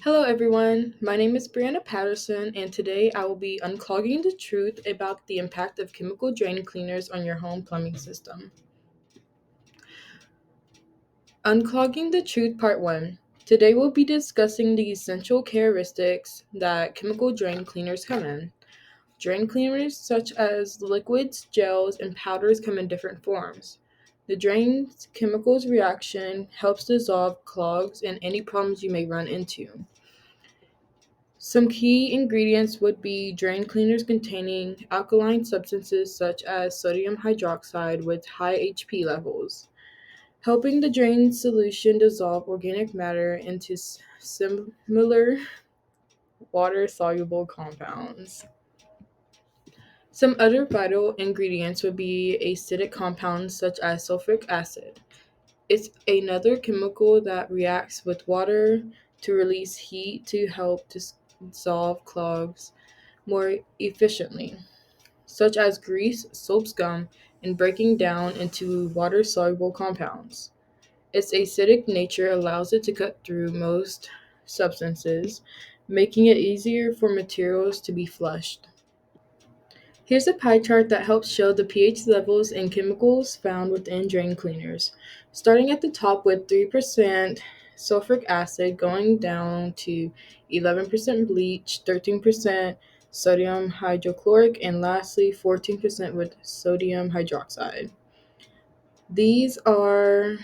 Hello, everyone. My name is Brianna Patterson, and today I will be unclogging the truth about the impact of chemical drain cleaners on your home plumbing system. Unclogging the Truth Part 1. Today we'll be discussing the essential characteristics that chemical drain cleaners come in. Drain cleaners, such as liquids, gels, and powders, come in different forms. The drain chemicals reaction helps dissolve clogs and any problems you may run into. Some key ingredients would be drain cleaners containing alkaline substances such as sodium hydroxide with high HP levels, helping the drain solution dissolve organic matter into similar water soluble compounds. Some other vital ingredients would be acidic compounds such as sulfuric acid. It's another chemical that reacts with water to release heat to help dissolve clogs more efficiently, such as grease, soap scum, and breaking down into water soluble compounds. Its acidic nature allows it to cut through most substances, making it easier for materials to be flushed. Here's a pie chart that helps show the pH levels and chemicals found within drain cleaners, starting at the top with 3% sulfuric acid going down to 11% bleach, 13% sodium hydrochloric, and lastly 14% with sodium hydroxide. These are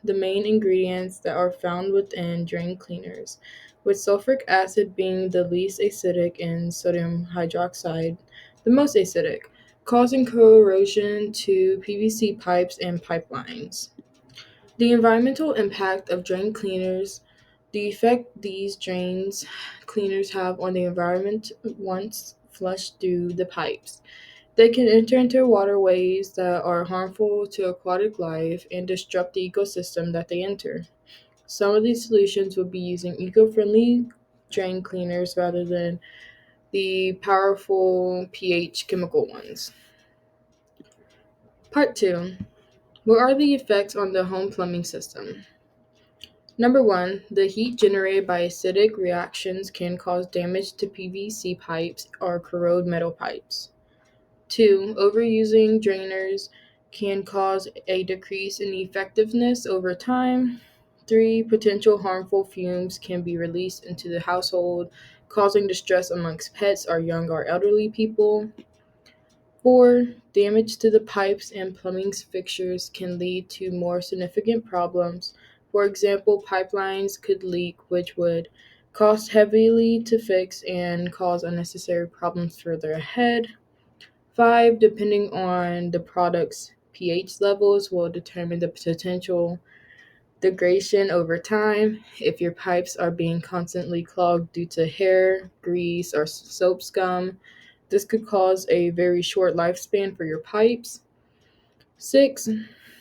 the main ingredients that are found within drain cleaners, with sulfuric acid being the least acidic and sodium hydroxide the most acidic, causing corrosion to PVC pipes and pipelines. The environmental impact of drain cleaners, the effect these drains cleaners have on the environment once flushed through the pipes. They can enter into waterways that are harmful to aquatic life and disrupt the ecosystem that they enter. Some of these solutions would be using eco friendly drain cleaners rather than the powerful pH chemical ones. Part 2. What are the effects on the home plumbing system? Number 1. The heat generated by acidic reactions can cause damage to PVC pipes or corrode metal pipes. 2. Overusing drainers can cause a decrease in effectiveness over time. 3. Potential harmful fumes can be released into the household, causing distress amongst pets or young or elderly people. 4. Damage to the pipes and plumbing fixtures can lead to more significant problems. For example, pipelines could leak, which would cost heavily to fix and cause unnecessary problems further ahead. 5. Depending on the product's pH levels, will determine the potential degradation over time. If your pipes are being constantly clogged due to hair, grease, or soap scum, this could cause a very short lifespan for your pipes. 6.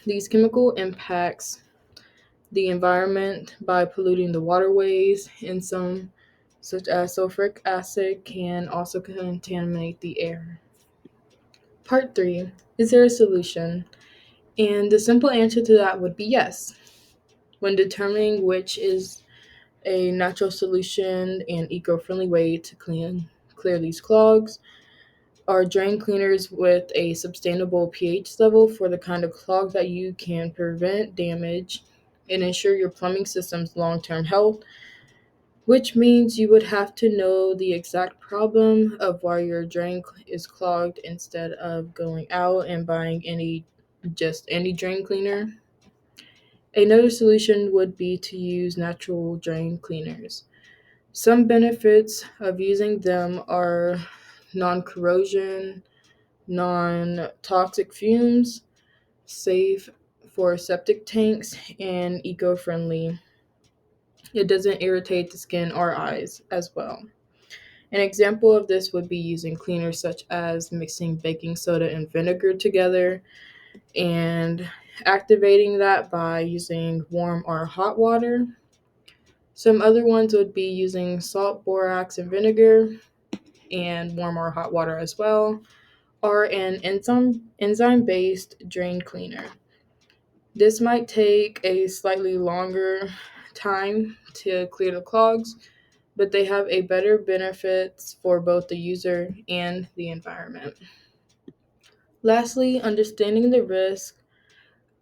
These chemical impacts the environment by polluting the waterways, and some, such as sulfuric acid, can also contaminate the air. Part 3. Is there a solution? And the simple answer to that would be yes. When determining which is a natural solution and eco-friendly way to clear these clogs, are drain cleaners with a sustainable pH level for the kind of clog that you can prevent damage and ensure your plumbing system's long-term health, which means you would have to know the exact problem of why your is clogged instead of going out and buying any drain cleaner. Another solution would be to use natural drain cleaners. Some benefits of using them are non-corrosion, non-toxic fumes, safe for septic tanks, and eco-friendly. It doesn't irritate the skin or eyes as well. An example of this would be using cleaners such as mixing baking soda and vinegar together and activating that by using warm or hot water. Some other ones would be using salt, borax, and vinegar and warm or hot water as well, or an enzyme based drain cleaner. This might take a slightly longer time to clear the clogs, but they have a better benefits for both the user and the environment. Lastly, understanding the risk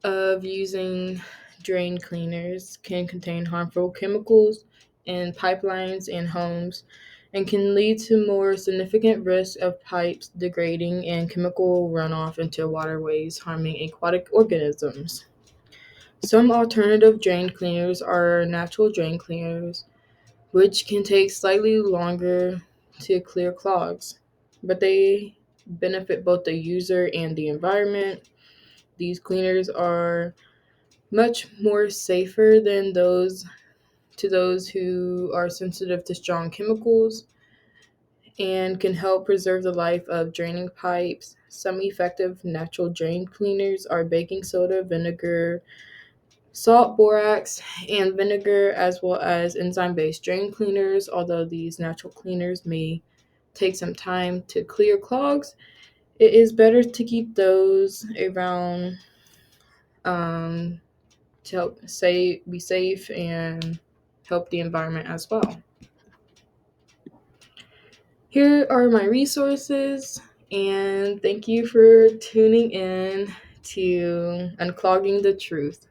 of using drain cleaners can contain harmful chemicals in pipelines and homes and can lead to more significant risk of pipes degrading and chemical runoff into waterways, harming aquatic organisms. Some alternative drain cleaners are natural drain cleaners, which can take slightly longer to clear clogs, but they benefit both the user and the environment. These cleaners are much more safer than those who are sensitive to strong chemicals and can help preserve the life of draining pipes. Some effective natural drain cleaners are baking soda, vinegar, salt, borax, and vinegar, as well as enzyme based drain cleaners. Although these natural cleaners may take some time to clear clogs, it is better to keep those around um, to help be safe and help the environment as well. Here are my resources, and thank you for tuning in to Unclogging the Truth.